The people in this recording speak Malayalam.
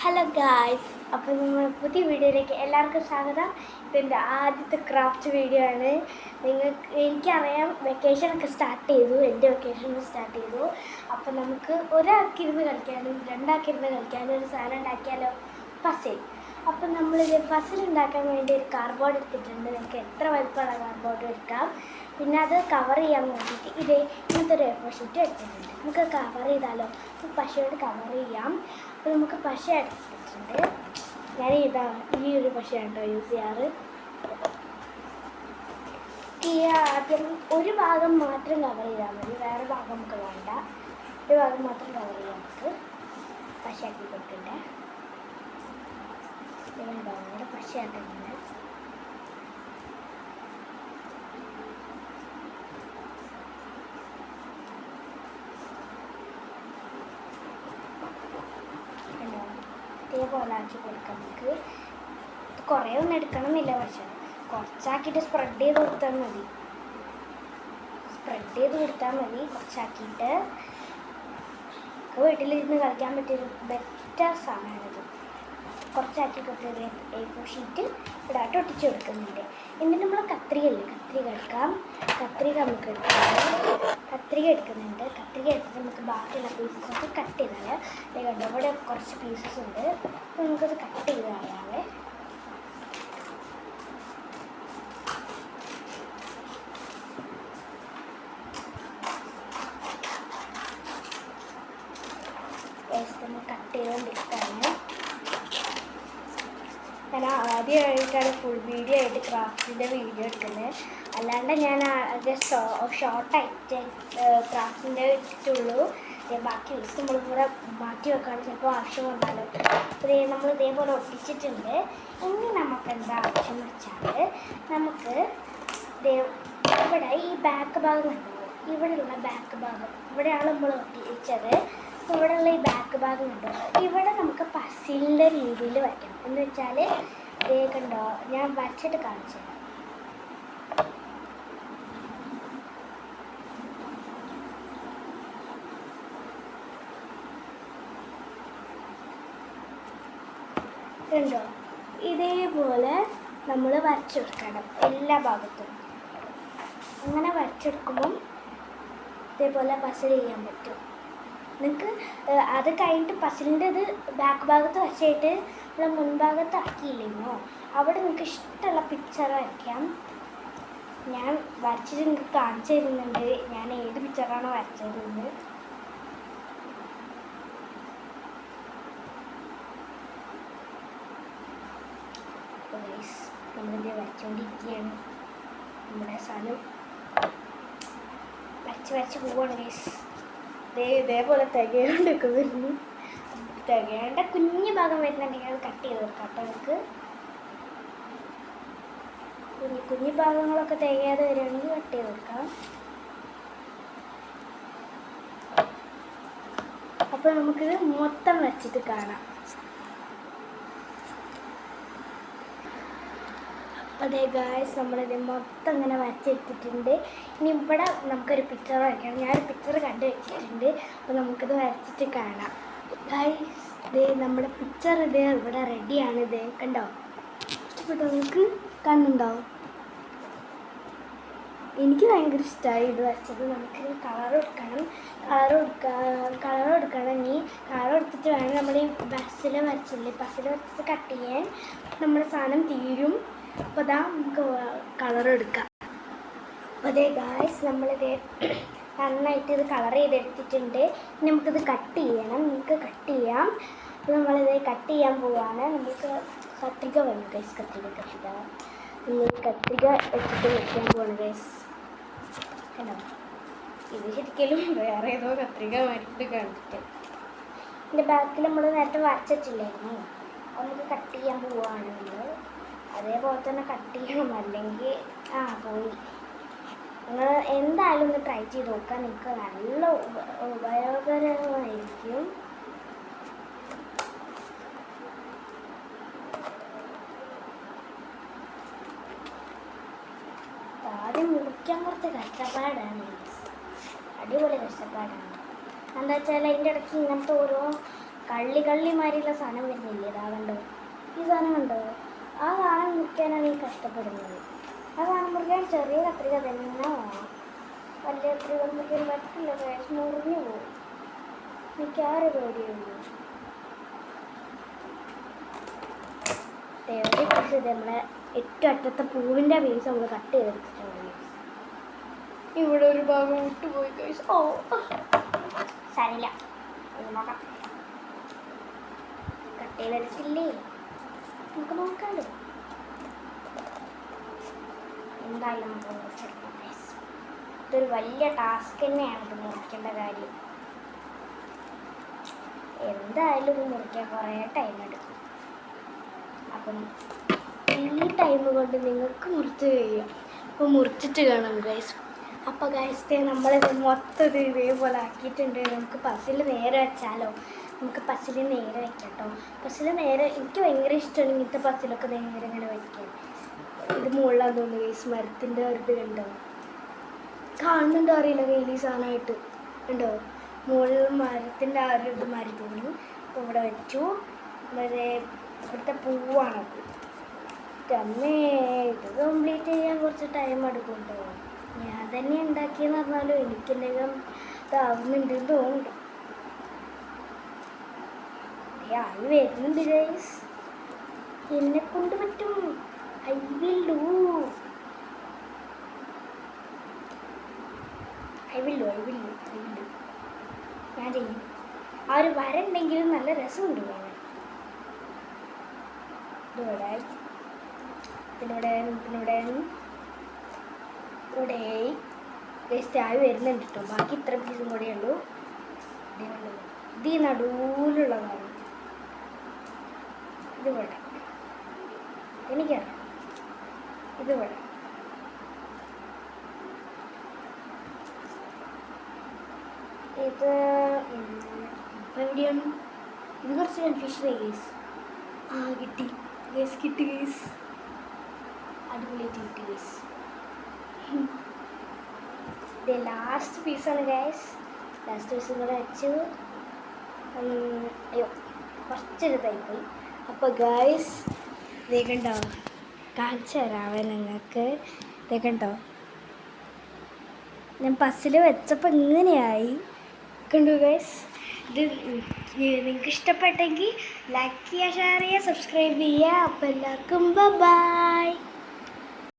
ഹലോ ഗായ്സ്, അപ്പോൾ നമ്മൾ പുതിയ വീഡിയോയിലേക്ക് എല്ലാവർക്കും സ്വാഗതം. ഇതെൻ്റെ ആദ്യത്തെ ക്രാഫ്റ്റ് വീഡിയോ ആണ്. എനിക്കറിയാം വെക്കേഷനൊക്കെ സ്റ്റാർട്ട് ചെയ്തു, എൻ്റെ വെക്കേഷൻ സ്റ്റാർട്ട് ചെയ്തു. അപ്പോൾ നമുക്ക് ഒരാൾക്കിരുന്ന് കളിക്കാനും രണ്ടാൾക്കിരുന്ന് കളിക്കാനും ഒരു സാധനം ഉണ്ടാക്കിയാലോ, പസിൽ. അപ്പോൾ നമ്മളിത് പസിൽ ഉണ്ടാക്കാൻ വേണ്ടി ഒരു കാർഡ്ബോർഡ് എടുത്തിട്ടുണ്ട്. നിങ്ങൾക്ക് എത്ര വലുപ്പമുള്ള കാർഡ്ബോർഡ് എടുക്കാം. പിന്നെ അത് കവർ ചെയ്യാൻ വേണ്ടിയിട്ട് ഇങ്ങനത്തെ ഒരു A4 ഷീറ്റ് എടുത്തിട്ടുണ്ട്. നമുക്ക് കവർ ചെയ്താലോ, പശയോട് കവർ ചെയ്യാം. അപ്പോൾ നമുക്ക് പശ എടുത്തിട്ടുണ്ട്. ഞാൻ ഈ ഒരു പശയാണ് കേട്ടോ യൂസ് ചെയ്യാറ്. ആദ്യം ഒരു ഭാഗം മാത്രം കവർ ചെയ്താൽ മതി, വേറെ ഭാഗം നമുക്ക് വേണ്ട. ഒരു ഭാഗം മാത്രം കവർ ചെയ്യാം. നമുക്ക് പശയാക്കി കൊടുക്കണ്ടേ, ഇങ്ങനെ പശയാക്കുന്നുണ്ട്. ഇതേപോലെ ആക്കി കൊടുക്കാം. നമുക്ക് കുറേ ഒന്നും എടുക്കണമെന്നില്ല, പക്ഷേ കുറച്ചാക്കിയിട്ട് സ്പ്രെഡ് ചെയ്ത് കൊടുത്താൽ മതി. കുറച്ചാക്കിയിട്ട് വീട്ടിലിരുന്ന് കളിക്കാൻ പറ്റിയൊരു ബെറ്റർ സാധനമാണിത്. കുറച്ചാക്കി കൊടുത്തത് A4 ഷീറ്റ് ഇവിടെ ഒട്ടിച്ച് കൊടുക്കുന്നുണ്ട്. എന്നിട്ട് നമ്മൾ കത്രിക എടുക്കാം. കത്രിക എടുക്കുന്നുണ്ട്. കത്രിക എടുത്തിട്ട് നമുക്ക് ബാക്കിയുള്ള പീസസൊക്കെ കട്ട് ചെയ്താൽ കണ്ടോ, ഇവിടെ കുറച്ച് പീസസ് ഉണ്ട്. അപ്പോൾ നമുക്കത് കട്ട് ചെയ്ത് കളയാവേ. കട്ട് ചെയ്തുകൊണ്ടിരിക്കുകയാണ്. ഞാൻ ആദ്യമായിട്ടാണ് ഫുൾ വീഡിയോ ആയിട്ട് ക്രാഫ്റ്റിൻ്റെ വീഡിയോ എടുക്കുന്നത്. അല്ലാണ്ട് ഞാൻ ഷോർട്ടായിട്ട് ക്രാഫ്റ്റിൻ്റെ ഇട്ടിട്ടുള്ളൂ. ബാക്കി ദിവസം നമ്മൾ കൂടെ മാറ്റി വെക്കുകയാണ്, ചിലപ്പോൾ ആവശ്യം വന്നാലും. അപ്പോൾ നമ്മൾ ഇതേപോലെ ഒട്ടിച്ചിട്ടുണ്ട്. ഇനി നമുക്ക് എന്താ ആവശ്യം വെച്ചാൽ, നമുക്ക് ഇവിടെ ഈ ബാക്ക് ഭാഗം ഉണ്ടാവും. ഇവിടെയുള്ള ബാക്ക് ഭാഗം ഇവിടെയാണ് നമ്മൾ ഒട്ടിച്ചത്. ഇവിടെയുള്ള ഈ ബാക്ക് ഭാഗം കണ്ടോ, ഇവിടെ നമുക്ക് പസിലിൻ്റെ രീതിയിൽ വയ്ക്കണം. എന്ന് വെച്ചാൽ കണ്ടോ, ഞാൻ വരച്ചിട്ട് കാണിച്ചു തരാം. കണ്ടോ, ഇതേപോലെ നമ്മൾ വരച്ചെടുക്കണം എല്ലാ ഭാഗത്തും. അങ്ങനെ വരച്ചെടുക്കുമ്പം ഇതേപോലെ പസിൽ ചെയ്യാൻ പറ്റും. നിങ്ങൾക്ക് അത് കഴിഞ്ഞിട്ട് പസിലിൻ്റെ ഇത് ബാക്ക് ഭാഗത്ത് വരച്ചിട്ട് നമ്മൾ മുൻഭാഗത്ത് ആക്കിയില്ലെന്നോ, അവിടെ നിങ്ങൾക്ക് ഇഷ്ടമുള്ള പിക്ചർ വരയ്ക്കാം. ഞാൻ വരച്ചിട്ട് നിങ്ങൾക്ക് കാണിച്ചു തരുന്നുണ്ട് ഞാൻ ഏത് പിക്ചറാണോ വരച്ചതെന്ന്. നമ്മളിത് വരച്ചുകൊണ്ടിരിക്കുകയാണ്. നമ്മുടെ സാധനം വരച്ച് പോവുകയാണ് ഗൈസ്. ഇതേപോലെ തികയോണ്ടൊക്കെ വരുന്നു. തികയേണ്ട കുഞ്ഞു ഭാഗം വരുന്നുണ്ടെങ്കിൽ അത് കട്ട് ചെയ്ത് കൊടുക്കാം കേട്ടോ. നമുക്ക് കുഞ്ഞു ഭാഗങ്ങളൊക്കെ തികയാതെ വരികയാണെങ്കിൽ കട്ട് ചെയ്ത് കൊടുക്കാം. അപ്പോൾ നമുക്കിത് മൊത്തം വെച്ചിട്ട് കാണാം. അതെ ഗായ്സ്, നമ്മളിത് മൊത്തം ഇങ്ങനെ വരച്ചെടുത്തിട്ടുണ്ട്. ഇനി ഇവിടെ നമുക്കൊരു പിക്ചർ വരയ്ക്കണം. ഞാനൊരു പിക്ചർ കണ്ടു വെച്ചിട്ടുണ്ട്. അപ്പോൾ നമുക്കിത് വരച്ചിട്ട് കാണാം. ഗായ്സ്, നമ്മുടെ പിക്ചർ ഇവിടെ റെഡിയാണ്. കണ്ടോ, ഇഷ്ടപ്പെട്ടോ? നിങ്ങൾക്ക് കാണുന്നുണ്ടോ? എനിക്ക് ഭയങ്കര ഇഷ്ടമായി ഇത് വരച്ചത്. നമുക്ക് കളർ കൊടുക്കണം. കളർ കൊടുക്കണമെങ്കിൽ കളർ എടുത്തിട്ട് വേണം നമ്മൾ ഈ പസിൽ വരച്ചിട്ട് കട്ട് ചെയ്യാൻ. നമ്മുടെ സാധനം തീരും. അപ്പോൾ നമുക്ക് കളർ എടുക്കാം. അപ്പോൾ അതേ ഗായ്സ്, നമ്മളിത് നന്നായിട്ട് ഇത് കളർ ചെയ്തെടുത്തിട്ടുണ്ട്. നമുക്കിത് കട്ട് ചെയ്യണം. നമുക്ക് കട്ട് ചെയ്യാം. അപ്പോൾ നമ്മളിത് കട്ട് ചെയ്യാൻ പോവുകയാണ്. നമുക്ക് കത്രിക വേണം ഗൈസ്. നമ്മൾ കത്രിക വെച്ചിട്ട് വെക്കാൻ പോവാണ് ഗൈസ്. കണ്ടോ, ഇത് ശരിക്കും വേറെ ഏതോ കത്രിക വരച്ചിട്ട് കണ്ടിട്ട്. ഇതിൻ്റെ ബാക്കിൽ നമ്മൾ നേരത്തെ വരച്ചില്ലായിരുന്നു. നമുക്ക് കട്ട് ചെയ്യാൻ പോവുകയാണ്. നമ്മൾ അതേപോലെ തന്നെ കട്ട് ചെയ്യണം, അല്ലെങ്കിൽ പോയി. നിങ്ങൾ എന്തായാലും ഒന്ന് ട്രൈ ചെയ്ത് നോക്കാൻ, നിങ്ങൾക്ക് നല്ല ഉപയോഗകരമായിരിക്കും. ആദ്യം മുറിക്കാൻ കുറച്ച് കഷ്ടപ്പാടാണ്, അടിപൊളി കഷ്ടപ്പാടാണ്. എന്താ വെച്ചാൽ അതിൻ്റെ ഇടയ്ക്ക് ഇങ്ങനത്തെ ഓരോ കള്ളിമാരിയുള്ള സാധനം വരുന്നില്ലേ? ഇതാ കണ്ടോ, ഈ സാധനം കണ്ടോ? ആ സാധനം മുറിക്കാനാണ് ഈ കഷ്ടപ്പെടുന്നത്. ആ സാധനം മുറിക്കാൻ ചെറിയ കത്രിക തന്നെ വേണം. വലിയ കത്രിക മുറിക്കാൻ പറ്റില്ല, മുറിഞ്ഞു പോകും. എനിക്ക് ആരെ പേടിയുള്ളൂ. നമ്മളെ ഏറ്റവും അറ്റത്തെ പൂവിൻ്റെ പീസ് നമ്മൾ കട്ട് ചെയ്തെടുത്തിട്ടുണ്ട്. ഇവിടെ ഒരു ഭാഗം വിട്ടുപോയി ഗൈസ്. ഓ സാരില്ല, നോക്കാം. കട്ട് ചെയ്തെടുത്തില്ലേ, നമുക്ക് നോക്കാമല്ലോ. എന്തായാലും നമുക്ക് മുറിച്ചെടുക്കാം ഗൈസ്. ഇതൊരു വലിയ ടാസ്ക് തന്നെയാണ് ഇത് മുറിക്കേണ്ട കാര്യം. എന്തായാലും ഇത് മുറിക്കാൻ കുറേ ടൈം എടുക്കും. അപ്പം ഈ ടൈം കൊണ്ട് നിങ്ങൾക്ക് മുറിച്ച് കഴിയാം. അപ്പോൾ മുറിച്ചിട്ട് കാണാം ഗൈസ്. അപ്പോൾ ഗൈസ് നമ്മളിത് മൊത്തം ഇതേപോലെ ആക്കിയിട്ടുണ്ട്. നമുക്ക് പസിൽ നേരെ വെച്ചാലോ? നമുക്ക് പസിൽ നേരെ വെക്കാം കേട്ടോ. പസിൽ നേരെ എനിക്ക് ഭയങ്കര ഇഷ്ടമാണ് ഇങ്ങനത്തെ പസിലൊക്കെ നേരെ ഇങ്ങനെ വയ്ക്കാൻ. ഇത് മുകളിലാന്ന് തോന്നുന്നു ഗൈസ്. മരത്തിൻ്റെ ഇത് കണ്ടോ, കാണുന്നുണ്ടോ അറിയില്ല കയ്യിൽ ഈ സാധനമായിട്ട് ഉണ്ടോ? മുകളിൽ മരത്തിൻ്റെ ആ ഒരു ഇത് മാറി തോന്നി. അപ്പോൾ ഇവിടെ വെച്ചു. മറ്റേ ഇവിടുത്തെ പൂവാണത്. അമ്മേ, ഇത് കംപ്ലീറ്റ് ചെയ്യാൻ കുറച്ച് ടൈം എടുക്കും കേട്ടോ. ഞാൻ തന്നെ ഉണ്ടാക്കിയെന്ന് പറഞ്ഞാലും എനിക്കെന്തെങ്കിലും ഇതാവുന്നുണ്ടെന്ന് തോന്നുന്നുണ്ട്. ആയി വരുന്നുണ്ട് ഗൈസ്. എന്നെ കൊണ്ട് പറ്റും. I will do. ഞാൻ ചെയ്യും. ആ ഒരു വര ഉണ്ടെങ്കിലും നല്ല രസമുണ്ട് കാണാൻ. ഇവിടെ വേസ്റ്റ് ആയി വരുന്നുണ്ട് കേട്ടോ. ബാക്കി ഇത്ര പീസും കൂടെ ഉള്ളൂ. ഇത് ഈ നടുവിലുള്ളതാണ്. ഇതിവിടെ എനിക്കറിയാം. ഇതിവിടെ ഇത് എവിടെയാണ്? ഇത് കുറച്ച് കൺഫ്യൂഷൻ കേസ്. കിട്ടി കേസ്. അടിപൊളിയായിട്ട് കിട്ടി കേസ്. ഇത് ലാസ്റ്റ് പീസാണ് ഗൈസ്. ലാസ്റ്റ് പീസും കൂടെ വെച്ച് അയ്യോ കുറച്ചൊരിതായിപ്പോയി. അപ്പോൾ ഗൈസ് ഇതേ കണ്ടോ, കാണിച്ചു തരാവേ നിങ്ങൾക്ക്. ഇതേ കണ്ടോ, ഞാൻ പസിൽ വെച്ചപ്പോൾ ഇങ്ങനെയായി. കണ്ടു ഗൈസ്. ഇത് നിങ്ങൾക്ക് ഇഷ്ടപ്പെട്ടെങ്കിൽ ലൈക്ക് ചെയ്യുക, ഷെയർ ചെയ്യുക, സബ്സ്ക്രൈബ് ചെയ്യുക. അപ്പോൾ എല്ലാവർക്കും ബൈ.